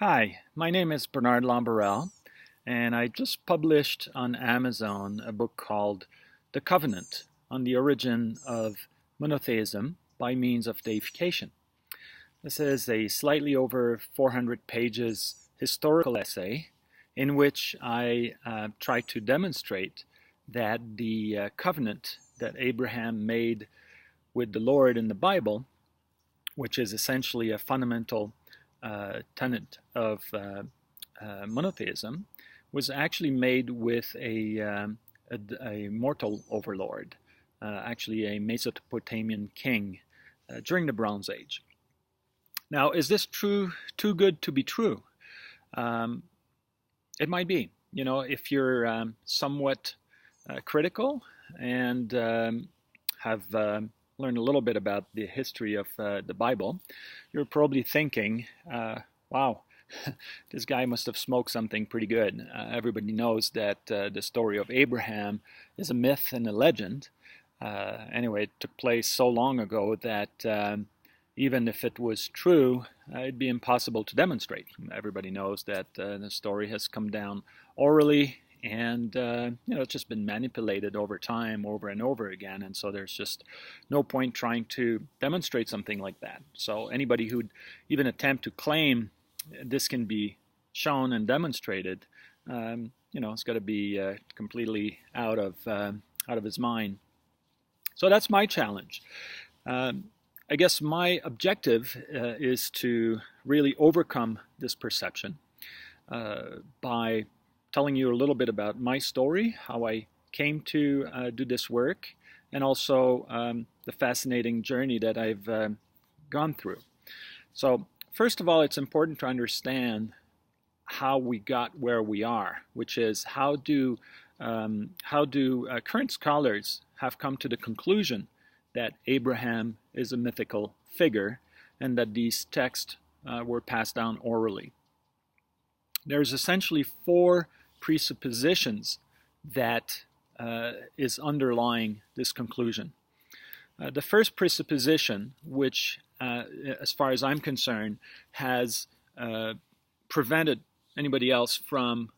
Hi, my name is Bernard Lamberel, and I just published on Amazon a book called The Covenant on the Origin of Monotheism by Means of Deification. This is a slightly over 400 pages historical essay in which I try to demonstrate that the covenant that Abraham made with the Lord in the Bible, which is essentially a fundamental tenet of monotheism, was actually made with a mortal overlord, actually a Mesopotamian king during the Bronze Age. Now, is this too good to be true? Um, it might be. You know, if you're somewhat critical and have learned a little bit about the history of the Bible, you're probably thinking, wow, this guy must have smoked something pretty good. Everybody knows that the story of Abraham is a myth and a legend. Anyway, it took place so long ago that even if it was true, it'd be impossible to demonstrate. Everybody knows that the story has come down orally, and it's just been manipulated over time, over and over again, and so there's just no point trying to demonstrate something like that. So anybody who'd even attempt to claim this can be shown and demonstrated, it's got to be completely out of his mind. So that's my challenge. I guess my objective is to really overcome this perception by telling you a little bit about my story, how I came to do this work, and also the fascinating journey that I've gone through. So first of all, it's important to understand how we got where we are, which is how do current scholars have come to the conclusion that Abraham is a mythical figure and that these texts were passed down orally. There's essentially four presuppositions that is underlying this conclusion. The first presupposition, which as far as I'm concerned, has prevented anybody else from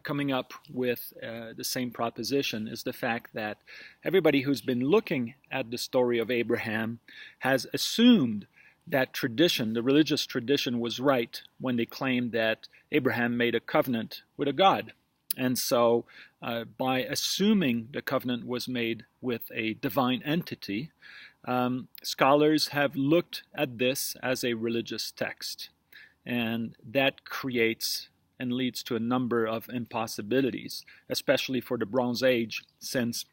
coming up with the same proposition, is the fact that everybody who's been looking at the story of Abraham has assumed that tradition, the religious tradition, was right when they claimed that Abraham made a covenant with a god. And so by assuming the covenant was made with a divine entity, scholars have looked at this as a religious text. And that creates and leads to a number of impossibilities, especially for the Bronze Age, since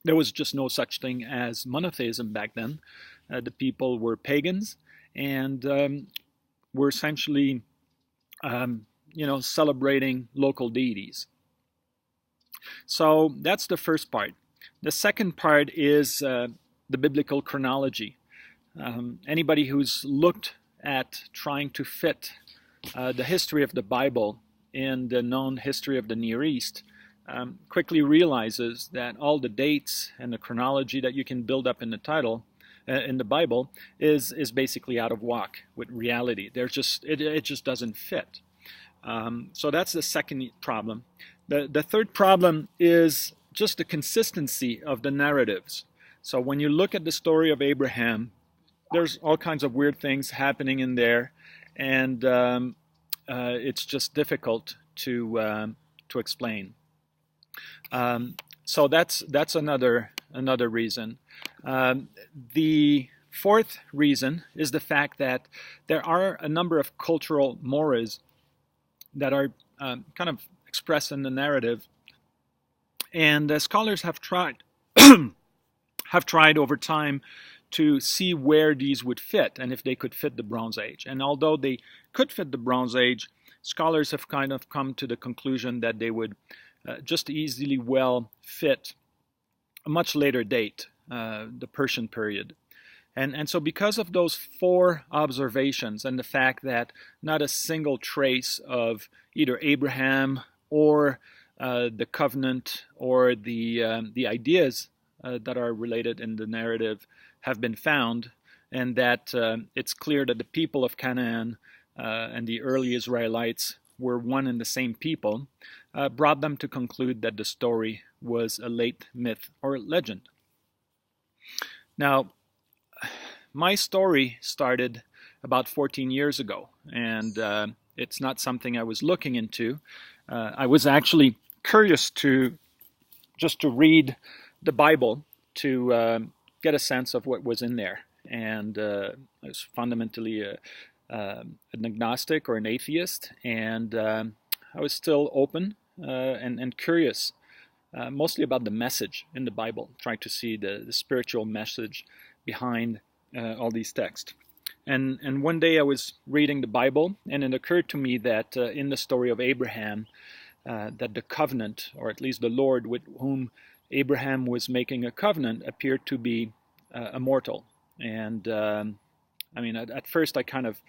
there was just no such thing as monotheism back then. The people were pagans and were essentially celebrating local deities. So that's the first part. The second part is the biblical chronology. Anybody who's looked at trying to fit the history of the Bible in the known history of the Near East quickly realizes that all the dates and the chronology that you can build up in the Bible is basically out of whack with reality. It just doesn't fit. So that's the second problem. The third problem is just the consistency of the narratives. So when you look at the story of Abraham, there's all kinds of weird things happening in there, and it's just difficult to explain. So that's another reason. The fourth reason is the fact that there are a number of cultural mores that are kind of expressed in the narrative, and scholars have tried over time to see where these would fit and if they could fit the Bronze Age. And although they could fit the Bronze Age, scholars have kind of come to the conclusion that they would just easily well fit a much later date, the Persian period. And so because of those four observations and the fact that not a single trace of either Abraham or the covenant or the ideas that are related in the narrative have been found, and that it's clear that the people of Canaan and the early Israelites were one and the same people, brought them to conclude that the story was a late myth or legend. Now, my story started about 14 years ago, and it's not something I was looking into. I was actually curious to read the Bible to get a sense of what was in there. And I was fundamentally an agnostic or an atheist, and I was still open and curious, mostly about the message in the Bible, trying to see the spiritual message behind all these texts. And one day I was reading the Bible, and it occurred to me that in the story of Abraham, that the covenant, or at least the Lord with whom Abraham was making a covenant, appeared to be immortal. And I mean, at first I kind of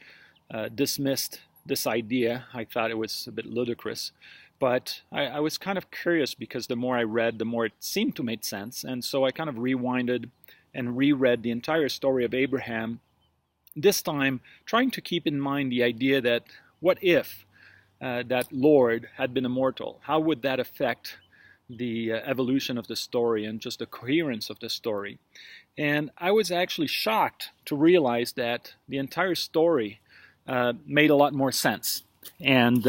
dismissed this idea. I thought it was a bit ludicrous. But I was kind of curious because the more I read, the more it seemed to make sense. And so I kind of rewinded and reread the entire story of Abraham, this time trying to keep in mind the idea that what if that Lord had been immortal? How would that affect the evolution of the story and just the coherence of the story? And I was actually shocked to realize that the entire story made a lot more sense. And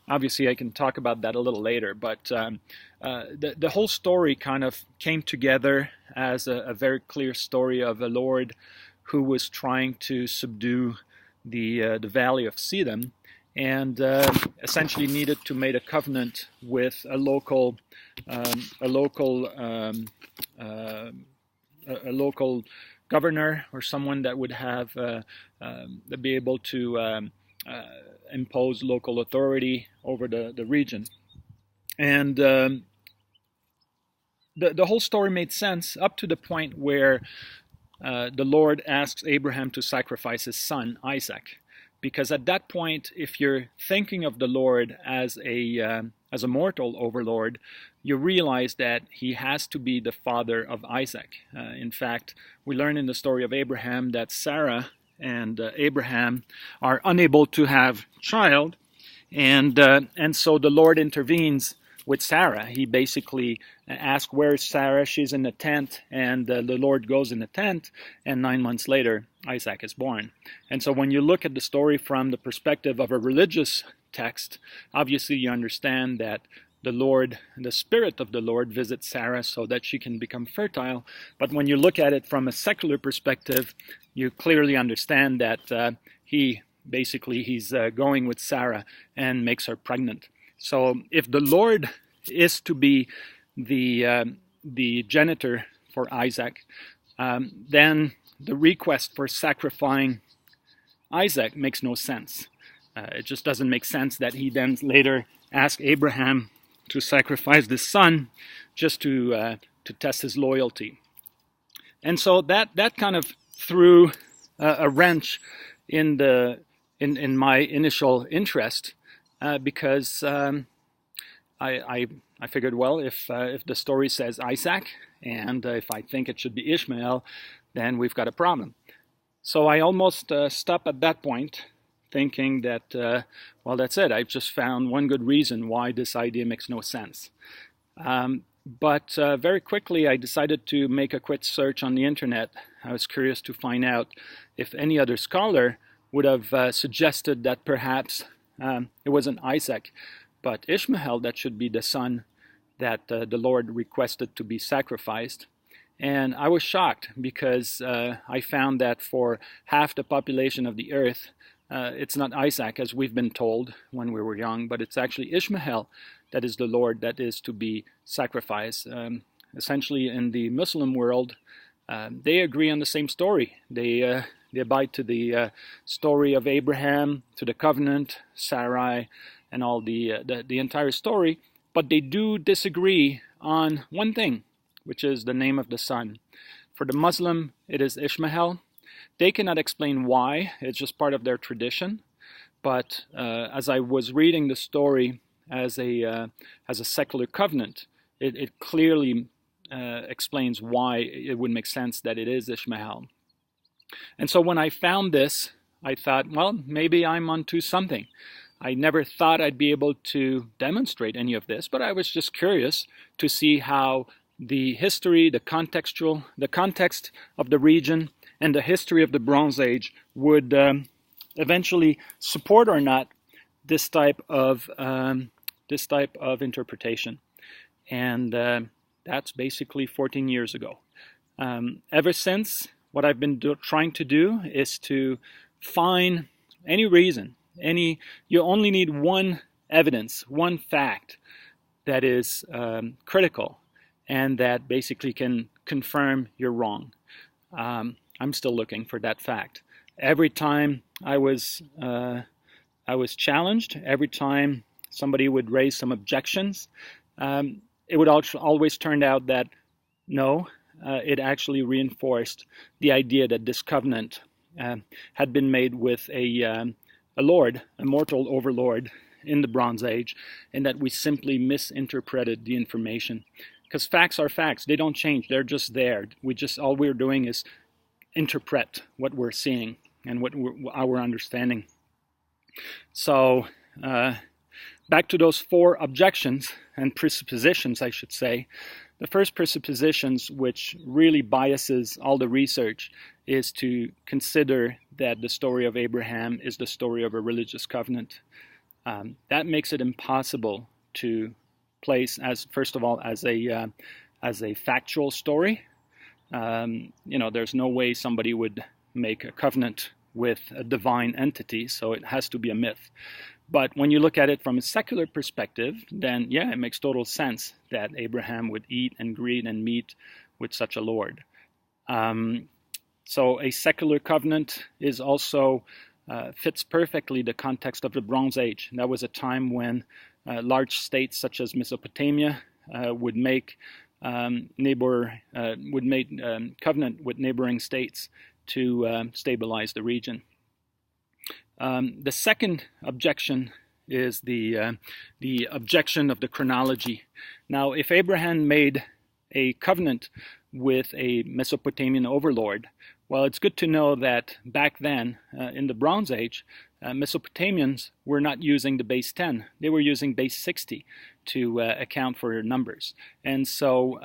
obviously I can talk about that a little later, but the whole story kind of came together as a very clear story of a Lord who was trying to subdue the valley of Siddim, and essentially needed to make a covenant with a local governor, or someone that would have be able to impose local authority over the region. And the whole story made sense up to the point where the Lord asks Abraham to sacrifice his son Isaac, because at that point, if you're thinking of the Lord as a mortal overlord, you realize that he has to be the father of Isaac. In fact, we learn in the story of Abraham that Sarah and Abraham are unable to have child, and so the Lord intervenes with Sarah. He basically asks, "Where is Sarah?" She's in the tent, and the Lord goes in the tent, and 9 months later, Isaac is born. And so when you look at the story from the perspective of a religious text, obviously you understand that the Lord, the Spirit of the Lord, visits Sarah so that she can become fertile. But when you look at it from a secular perspective, you clearly understand that he's going with Sarah and makes her pregnant. So if the Lord is to be the genitor for Isaac, then the request for sacrificing Isaac makes no sense. It just doesn't make sense that he then later asked Abraham to sacrifice the son just to test his loyalty. And so that kind of threw a wrench in my initial interest, because I figured, well, if the story says Isaac, and if I think it should be Ishmael, then we've got a problem. So I almost stopped at that point, thinking that, well, that's it. I've just found one good reason why this idea makes no sense. But very quickly, I decided to make a quick search on the internet. I was curious to find out if any other scholar would have suggested that perhaps it wasn't Isaac, but Ishmael that should be the son that the Lord requested to be sacrificed. And I was shocked because I found that for half the population of the earth, it's not Isaac, as we've been told when we were young, but it's actually Ishmael that is the Lord that is to be sacrificed. Essentially, in the Muslim world, they agree on the same story. They abide to the story of Abraham, to the covenant, Sarai, and all the entire story, but they do disagree on one thing, which is the name of the son. For the Muslim, it is Ishmael. They cannot explain why. It's just part of their tradition. But as I was reading the story as a secular covenant, it clearly explains why it would make sense that it is Ishmael. And so when I found this, I thought, well, maybe I'm onto something. I never thought I'd be able to demonstrate any of this, but I was just curious to see how the history, the context of the region, and the history of the Bronze Age would eventually support or not this type of interpretation. And that's basically 14 years ago. Ever since, what I've been trying to do is to find any reason, you only need one evidence, one fact that is critical and that basically can confirm you're wrong. I'm still looking for that fact. Every time I was challenged, every time somebody would raise some objections, it would always turn out that no, it actually reinforced the idea that this covenant had been made with a lord, a mortal overlord in the Bronze Age, and that we simply misinterpreted the information. Because facts are facts; they don't change; they're just there. All we're doing is interpret what we're seeing and what our understanding. So, back to those 4 objections and presuppositions, I should say. The first presuppositions, which really biases all the research, is to consider that the story of Abraham is the story of a religious covenant. That makes it impossible to place first of all, as a factual story. There's no way somebody would make a covenant with a divine entity, so it has to be a myth. But when you look at it from a secular perspective, then yeah, it makes total sense that Abraham would eat and greet and meet with such a Lord. So a secular covenant is also fits perfectly the context of the Bronze Age. That was a time when large states such as Mesopotamia would make covenant with neighboring states to stabilize the region. The second objection is the objection of the chronology. Now, if Abraham made a covenant with a Mesopotamian overlord, well, it's good to know that back then, in the Bronze Age, Mesopotamians were not using the base 10. They were using base 60 to account for numbers. And so,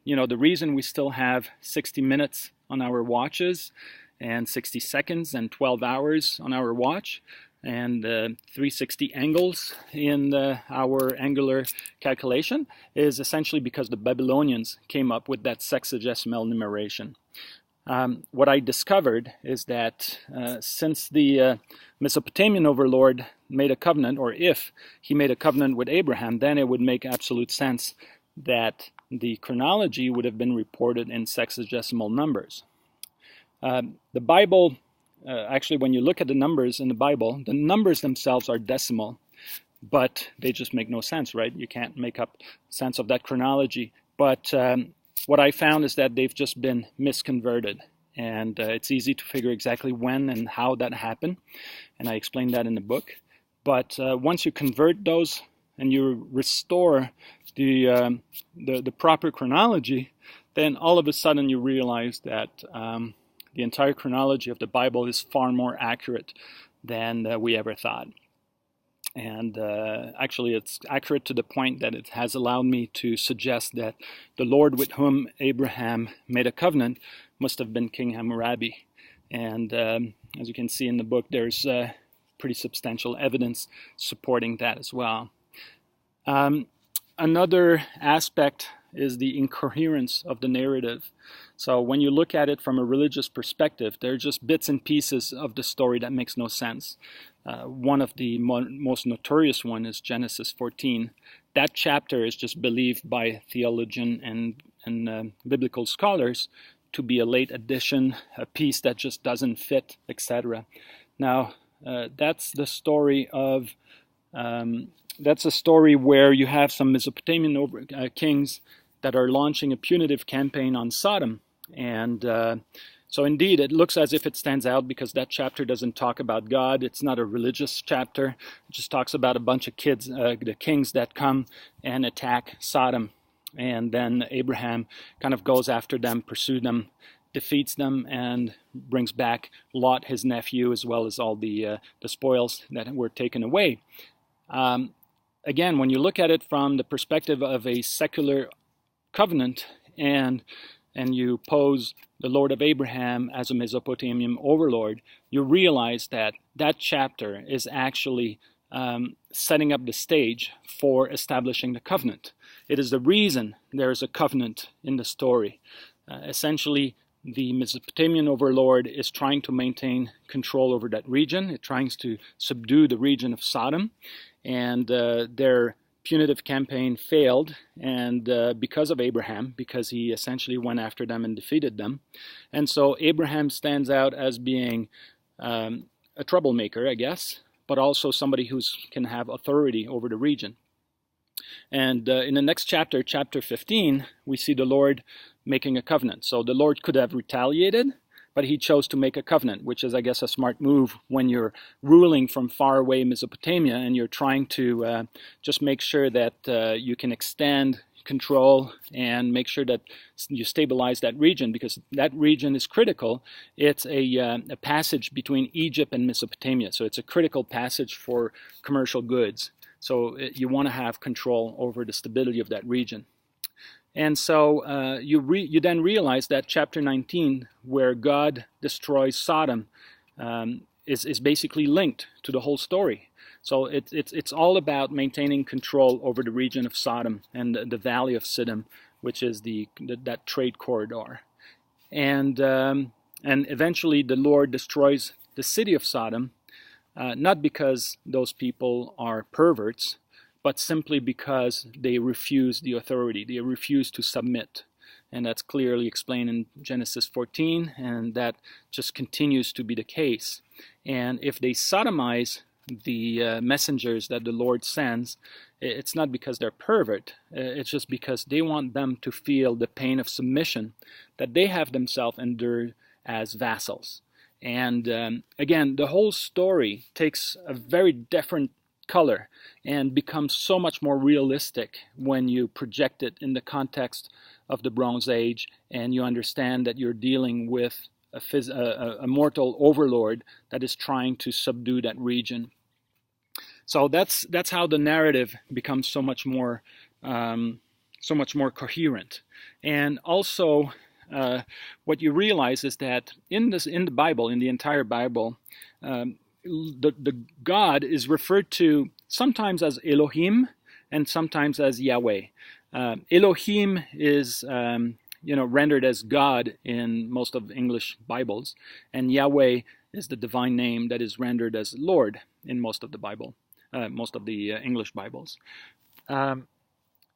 the reason we still have 60 minutes on our watches and 60 seconds and 12 hours on our watch and 360 angles in our angular calculation is essentially because the Babylonians came up with that sexagesimal numeration. What I discovered is that since the Mesopotamian overlord made a covenant, or if he made a covenant with Abraham, then it would make absolute sense that the chronology would have been reported in sexagesimal numbers. The Bible, actually, when you look at the numbers in the Bible, the numbers themselves are decimal, but they just make no sense, right? You can't make up sense of that chronology. But what I found is that they've just been misconverted, and it's easy to figure exactly when and how that happened, and I explained that in the book. But once you convert those and you restore the proper chronology, then all of a sudden you realize that the entire chronology of the Bible is far more accurate than we ever thought. And actually, it's accurate to the point that it has allowed me to suggest that the Lord with whom Abraham made a covenant must have been King Hammurabi. And as you can see in the book, there's pretty substantial evidence supporting that as well. Another aspect is the incoherence of the narrative. So when you look at it from a religious perspective, there are just bits and pieces of the story that makes no sense. One of the most notorious one is Genesis 14. That chapter is just believed by theologian and biblical scholars to be a late addition, a piece that just doesn't fit, etc. Now, that's the story of that's a story where you have some Mesopotamian kings that are launching a punitive campaign on Sodom. And so indeed, it looks as if it stands out because that chapter doesn't talk about God. It's not a religious chapter. It just talks about a bunch of kids, the kings that come and attack Sodom. And then Abraham kind of goes after them, pursue them, defeats them and brings back Lot, his nephew, as well as all the spoils that were taken away. Again, when you look at it from the perspective of a secular covenant, and you pose the Lord of Abraham as a Mesopotamian overlord, you realize that that chapter is actually setting up the stage for establishing the covenant. It is the reason there is a covenant in the story. Essentially, the Mesopotamian overlord is trying to maintain control over that region. It tries to subdue the region of Sodom, and their punitive campaign failed, and because of Abraham, because he essentially went after them and defeated them. And so Abraham stands out as being a troublemaker, I guess, but also somebody who can have authority over the region. And in the next chapter, chapter 15, we see the Lord making a covenant. So the Lord could have retaliated, but he chose to make a covenant, which is, I guess, a smart move when you're ruling from far away Mesopotamia and you're trying to just make sure that you can extend control and make sure that you stabilize that region, because that region is critical. It's a passage between Egypt and Mesopotamia, so it's a critical passage for commercial goods. So you want to have control over the stability of that region. And so you then realize that chapter 19, where God destroys Sodom, is basically linked to the whole story. So it's all about maintaining control over the region of Sodom and the valley of Siddim, which is that trade corridor. And eventually the Lord destroys the city of Sodom, not because those people are perverts, but simply because they refuse the authority. They refuse to submit. And that's clearly explained in Genesis 14, and that just continues to be the case. And if they sodomize the messengers that the Lord sends, it's not because they're pervert. It's just because they want them to feel the pain of submission that they have themselves endured as vassals. And again, the whole story takes a very different color and becomes so much more realistic when you project it in the context of the Bronze Age, and you understand that you're dealing with a mortal overlord that is trying to subdue that region. So that's how the narrative becomes so much more coherent. And also, what you realize is that in the Bible, in the entire Bible, the God is referred to sometimes as Elohim and sometimes as Yahweh. Elohim is rendered as God in most of English Bibles, and Yahweh is the divine name that is rendered as Lord in most of the English Bibles.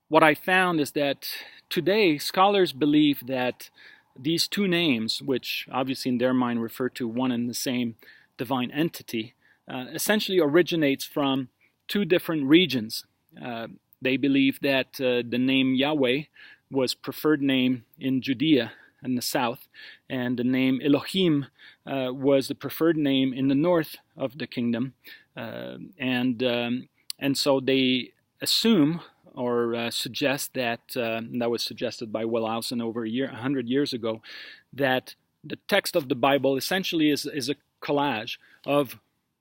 What I found is that today scholars believe that these two names, which obviously in their mind refer to one and the same divine entity, essentially originates from two different regions. They believe that the name Yahweh was preferred name in Judea in the south, and the name Elohim was the preferred name in the north of the kingdom. And so they assume or suggest that, that was suggested by Wellhausen over 100 years ago, that the text of the Bible essentially is a collage of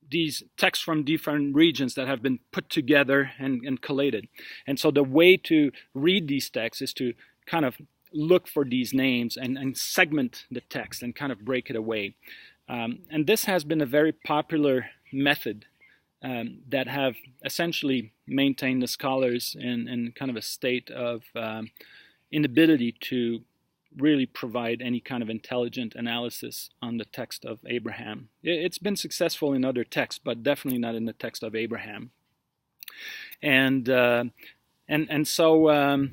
these texts from different regions that have been put together and collated. And so the way to read these texts is to kind of look for these names and segment the text and kind of break it away. And this has been a very popular method that have essentially maintained the scholars in kind of a state of inability to really provide any kind of intelligent analysis on the text of Abraham. It's been successful in other texts, but definitely not in the text of Abraham. And so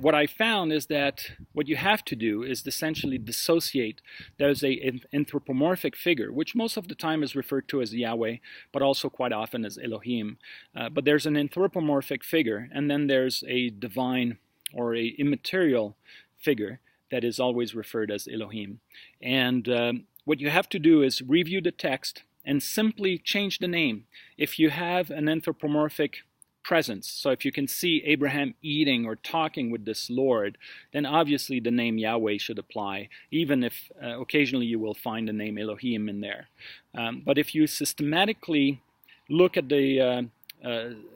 what I found is that what you have to do is essentially dissociate. There's an anthropomorphic figure, which most of the time is referred to as Yahweh, but also quite often as Elohim. But there's an anthropomorphic figure, and then there's a divine or a immaterial figure that is always referred as Elohim. And what you have to do is review the text and simply change the name. If you have an anthropomorphic presence. So if you can see Abraham eating or talking with this Lord, then obviously the name Yahweh should apply, even if occasionally you will find the name Elohim in there. But if you systematically look at the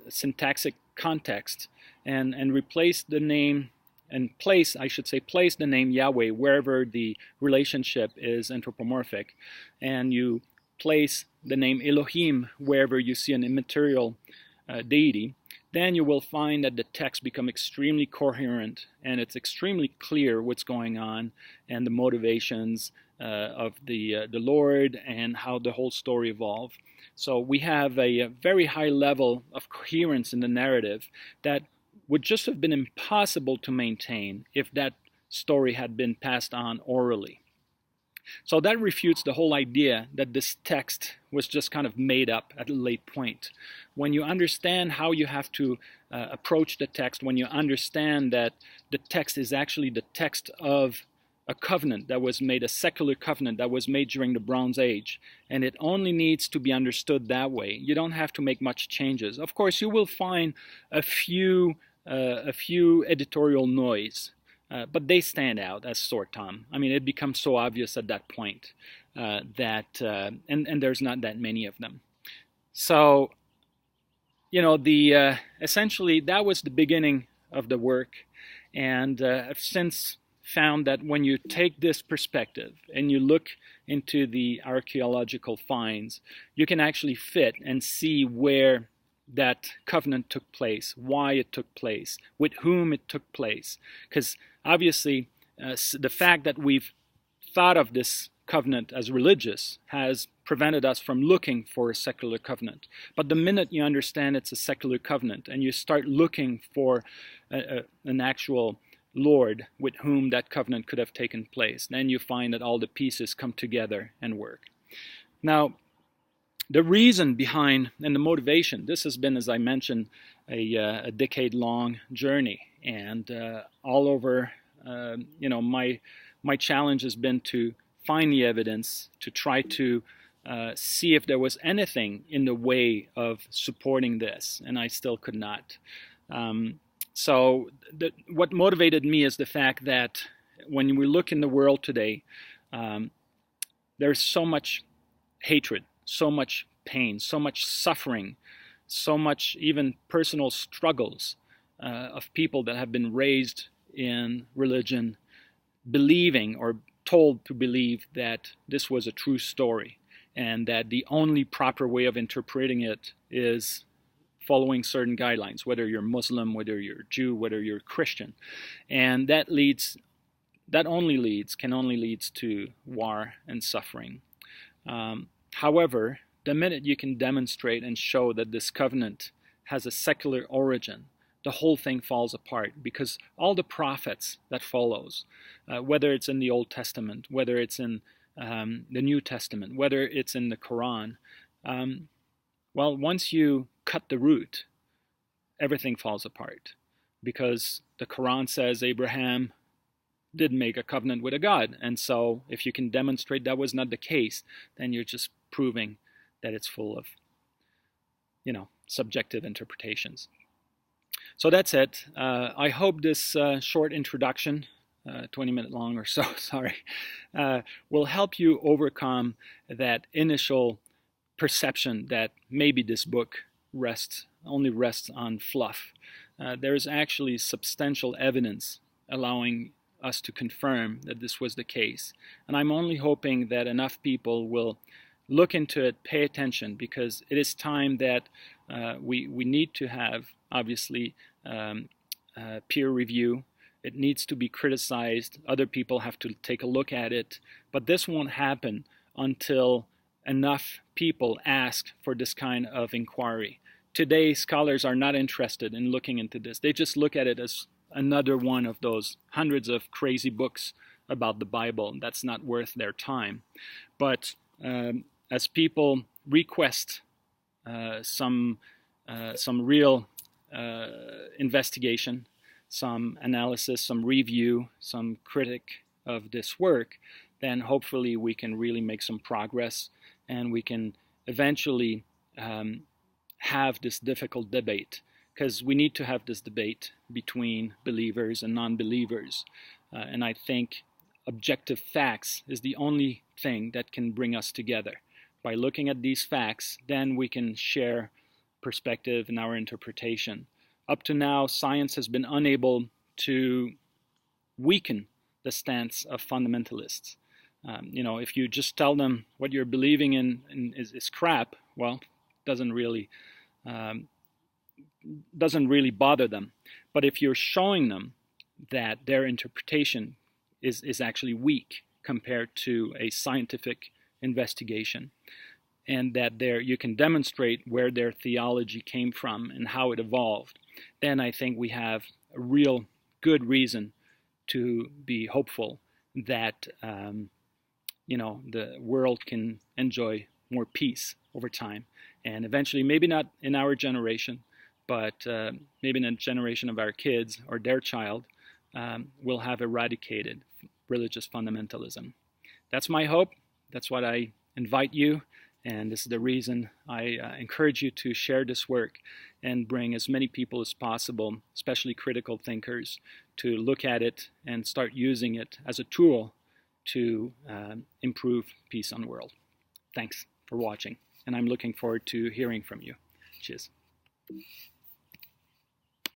syntactic context and replace the name and place the name Yahweh wherever the relationship is anthropomorphic, and you place the name Elohim wherever you see an immaterial deity, then you will find that the text become extremely coherent and it's extremely clear what's going on and the motivations of the Lord and how the whole story evolved. So we have a very high level of coherence in the narrative that would just have been impossible to maintain if that story had been passed on orally. So that refutes the whole idea that this text was just kind of made up at a late point. When you understand how you have to approach the text, when you understand that the text is actually the text of a covenant that was made, a secular covenant that was made during the Bronze Age, and it only needs to be understood that way. You don't have to make much changes. Of course, you will find a few editorial noise, but they stand out as sore thumb. I mean, it becomes so obvious at that point that there's not that many of them. So, essentially that was the beginning of the work, and I've since found that when you take this perspective and you look into the archaeological finds, you can actually fit and see where that covenant took place, why it took place, with whom it took place. Because obviously the fact that we've thought of this covenant as religious has prevented us from looking for a secular covenant. But the minute you understand it's a secular covenant and you start looking for an actual Lord with whom that covenant could have taken place, then you find that all the pieces come together and work. Now, the reason behind and the motivation, this has been, as I mentioned, a decade-long journey, and all over, my challenge has been to find the evidence, to try to see if there was anything in the way of supporting this, and I still could not. So what motivated me is the fact that when we look in the world today, there's so much hatred, so much pain, so much suffering, so much even personal struggles of people that have been raised in religion, believing or told to believe that this was a true story and that the only proper way of interpreting it is following certain guidelines, whether you're Muslim, whether you're Jew, whether you're Christian. And that can only leads to war and suffering. However, the minute you can demonstrate and show that this covenant has a secular origin, the whole thing falls apart, because all the prophets that follows, whether it's in the Old Testament, whether it's in the New Testament, whether it's in the Quran, once you cut the root, everything falls apart, because the Quran says Abraham did make a covenant with a God, and so if you can demonstrate that was not the case, then you're just proving that it's full of, subjective interpretations. So that's it. I hope this short introduction, 20-minute long or so, sorry, will help you overcome that initial perception that maybe this book only rests on fluff. There is actually substantial evidence allowing us to confirm that this was the case. And I'm only hoping that enough people will look into it, pay attention, because it is time that we need to have, obviously, peer review. It needs to be criticized. Other people have to take a look at it. But this won't happen until enough people ask for this kind of inquiry. Today, scholars are not interested in looking into this. They just look at it as another one of those hundreds of crazy books about the Bible. That's not worth their time. But as people request some real investigation, some analysis, some review, some critic of this work, then hopefully we can really make some progress, and we can eventually have this difficult debate because we need to have this debate between believers and non-believers. And I think objective facts is the only thing that can bring us together. By looking at these facts, then we can share perspective and our interpretation. Up to now, science has been unable to weaken the stance of fundamentalists. If you just tell them what you're believing in is crap, well, doesn't really bother them. But if you're showing them that their interpretation is actually weak compared to a scientific investigation, and that you can demonstrate where their theology came from and how it evolved, then I think we have a real good reason to be hopeful that the world can enjoy more peace over time. And eventually, maybe not in our generation, but maybe in a generation of our kids or their child, will have eradicated religious fundamentalism. That's my hope. That's what I invite you. And this is the reason I encourage you to share this work and bring as many people as possible, especially critical thinkers, to look at it and start using it as a tool to improve peace on the world. Thanks for watching, and I'm looking forward to hearing from you. Cheers.